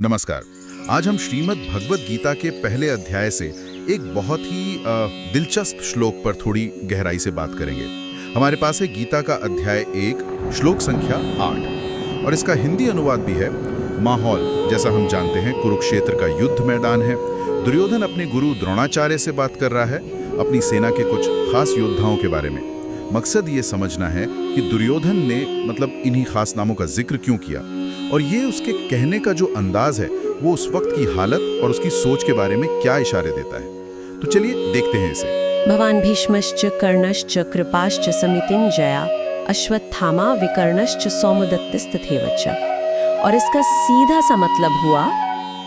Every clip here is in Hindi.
नमस्कार। आज हम श्रीमद् भगवत गीता के पहले अध्याय से एक बहुत ही दिलचस्प श्लोक पर थोड़ी गहराई से बात करेंगे। हमारे पास है गीता का अध्याय 1 श्लोक संख्या 8 और इसका हिंदी अनुवाद भी है। माहौल जैसा हम जानते हैं कुरुक्षेत्र का युद्ध मैदान है। दुर्योधन अपने गुरु द्रोणाचार्य से बात कर रहा है अपनी सेना के कुछ खास योद्धाओं के बारे में। मकसद ये समझना है कि दुर्योधन ने इन्हीं खास नामों का जिक्र क्यों किया और ये उसके कहने का जो अंदाज है वो उस वक्त की हालत और उसकी सोच के बारे में क्या इशारे देता है। तो चलिए देखते हैं इसे। भवान भीष्मश्च कर्णश्च कृपाश्च समितिञ्जया अश्वत्थामा विकर्णश्च सौमदत्तिस्तथैव च। और इसका सीधा सा मतलब हुआ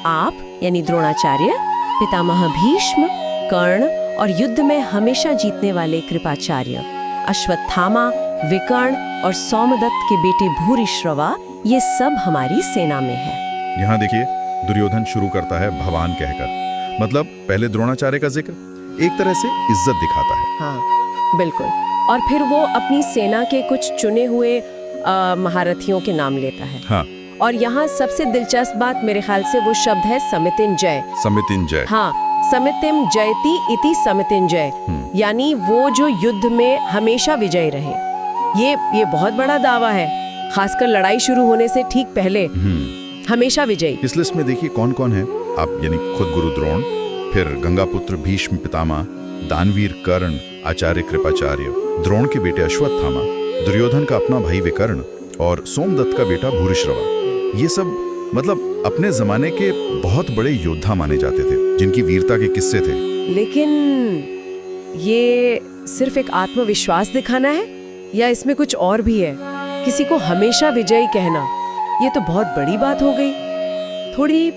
आप यानी द्रोणाचार्य, पितामह भीष्म, कर्ण और युद्ध में हमेशा जीतने वाले कृपाचार्य, अश्वत्थामा, विकर्ण और सौमदत्त के बेटे भूरिश्रवा, ये सब हमारी सेना में है। यहाँ देखिए दुर्योधन शुरू करता है भगवान कहकर, पहले द्रोणाचार्य का जिक्र, एक तरह से इज्जत दिखाता है। हाँ बिल्कुल। और फिर वो अपनी सेना के कुछ चुने हुए महारथियों के नाम लेता है। हाँ। और यहाँ सबसे दिलचस्प बात मेरे ख्याल से वो शब्द है समितिञ्जय। समितिञ्जय। हाँ, समितिम जयति इति समितिञ्जय, यानी वो जो युद्ध में हमेशा विजयी रहे। ये बहुत बड़ा दावा है, खासकर लड़ाई शुरू होने से ठीक पहले हमेशा विजयी। इस लिस्ट में देखिए कौन कौन है आप, यानी खुद गुरु द्रोण, फिर गंगापुत्र भीष्म पितामह, दानवीर कर्ण, आचार्य कृपाचार्य, द्रोण के बेटे अश्वत्थामा, दुर्योधन का अपना भाई विकर्ण और सोमदत्त का बेटा भूरिश्रवा। ये सब अपने जमाने के बहुत बड़े योद्धा माने जाते थे जिनकी वीरता के किस्से थे। लेकिन ये सिर्फ एक आत्मविश्वास दिखाना है या इसमें कुछ और भी है? किसी को हमेशा विजयी कहना, ये तो बहुत बड़ी बात हो गई। थोड़ी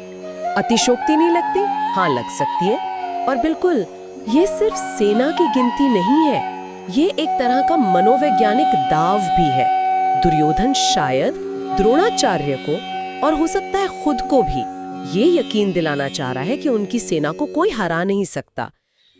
अतिशोक्ति नहीं लगती? हाँ लग सकती है। और बिल्कुल ये सिर्फ सेना की गिनती नहीं है, ये एक तरह का मनोवैज्ञानिक दाव भी है। दुर्योधन शायद द्रोणाचार्य को और हो सकता है खुद को भी ये यकीन दिलाना चाह रहा है कि उनकी सेना को कोई हरा नहीं सकता।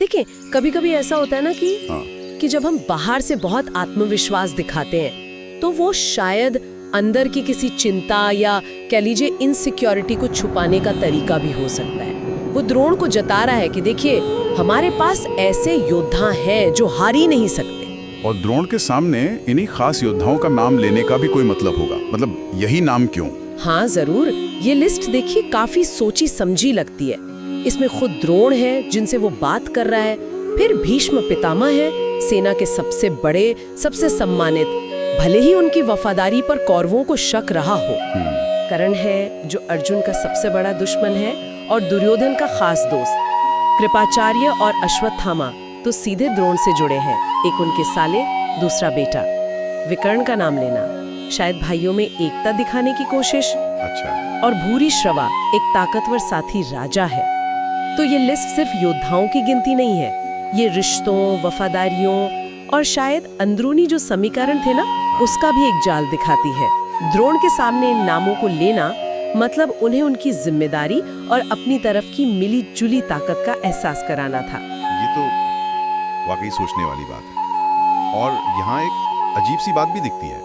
देखिए कभी कभी ऐसा होता है ना कि जब हम बाहर से बहुत आत्मविश्वास दिखाते हैं तो वो शायद अंदर की किसी चिंता या कह लीजिए इनसिक्योरिटी को छुपाने का तरीका भी हो सकता है। वो द्रोण को जता रहा है कि देखिए हमारे पास ऐसे योद्धा हैं जो हार ही नहीं सकते। और द्रोण के सामने इन्हीं खास योद्धाओं का नाम लेने का भी कोई मतलब होगा, यही नाम क्यों? हाँ जरूर। ये लिस्ट देखिए काफी सोची समझी लगती है। इसमें खुद द्रोण है जिनसे वो बात कर रहा है, फिर भीष्म पितामह है, सेना के सबसे बड़े, सबसे सम्मानित, भले ही उनकी वफादारी पर कौरवों को शक रहा हो। कर्ण है जो अर्जुन का सबसे बड़ा दुश्मन है और दुर्योधन का खास दोस्त। कृपाचार्य और अश्वत्थामा तो सीधे द्रोण से जुड़े हैं, एक उनके साले, दूसरा बेटा। विकर्ण का नाम लेना शायद भाइयों में एकता दिखाने की कोशिश। अच्छा। और भूरिश्रवा एक ताकतवर साथी राजा है। तो ये लिस्ट सिर्फ योद्धाओं की गिनती नहीं है, ये रिश्तों, वफादारियों और शायद अंदरूनी जो समीकरण थे ना, उसका भी एक जाल दिखाती है। द्रोण के सामने इन नामों को लेना उन्हें उनकी जिम्मेदारी और अपनी तरफ की मिली जुली ताकत का एहसास कराना था। ये तो वाकई सोचने वाली बात है। और यहाँ एक अजीब सी बात भी दिखती है,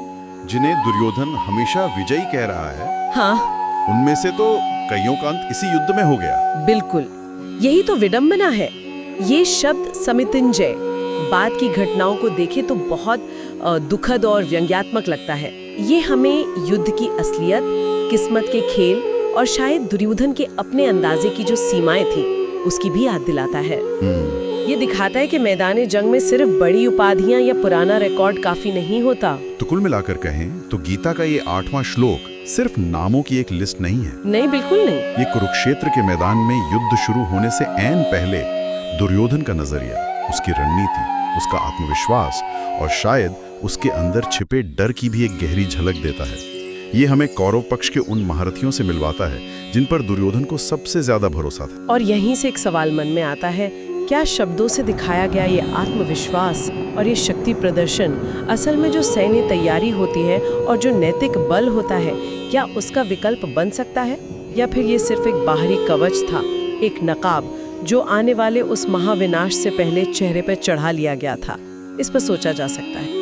जिन्हें दुर्योधन हमेशा विजयी कह रहा है, हाँ, उनमें से तो कईयों का अंत इसी युद्ध में हो गया। बिल्कुल, यही तो विडंबना है। ये शब्द समितिञ्जय बाद की घटनाओं को देखे तो बहुत दुखद और व्यंग्यात्मक लगता है। ये हमें युद्ध की असलियत, किस्मत के खेल और शायद दुर्योधन के अपने अंदाजे की जो सीमाएं थी उसकी भी याद दिलाता है। ये दिखाता है कि मैदान जंग में सिर्फ बड़ी उपाधियां या पुराना रिकॉर्ड काफी नहीं होता। तो कुल मिलाकर कहें तो गीता का ये 8वां श्लोक सिर्फ नामों की एक लिस्ट नहीं है। नहीं, बिल्कुल नहीं। ये कुरुक्षेत्र के मैदान में युद्ध शुरू होने से ऐन पहले दुर्योधन का नजरिया, उसकी रणनीति, उसका आत्मविश्वास और शायद उसके अंदर छिपे डर की भी एक गहरी झलक देता है। ये हमें कौरव पक्ष के उन महारथियों से मिलवाता है जिन पर दुर्योधन को सबसे ज्यादा भरोसा था। और यहीं से एक सवाल मन में आता है, क्या शब्दों से दिखाया गया ये आत्मविश्वास और ये शक्ति प्रदर्शन असल में जो सैन्य तैयारी होती है और जो नैतिक बल होता है, क्या उसका विकल्प बन सकता है? या फिर ये सिर्फ एक बाहरी कवच था, एक नकाब जो आने वाले उस महाविनाश से पहले चेहरे पर चढ़ा लिया गया था? इस पर सोचा जा सकता है।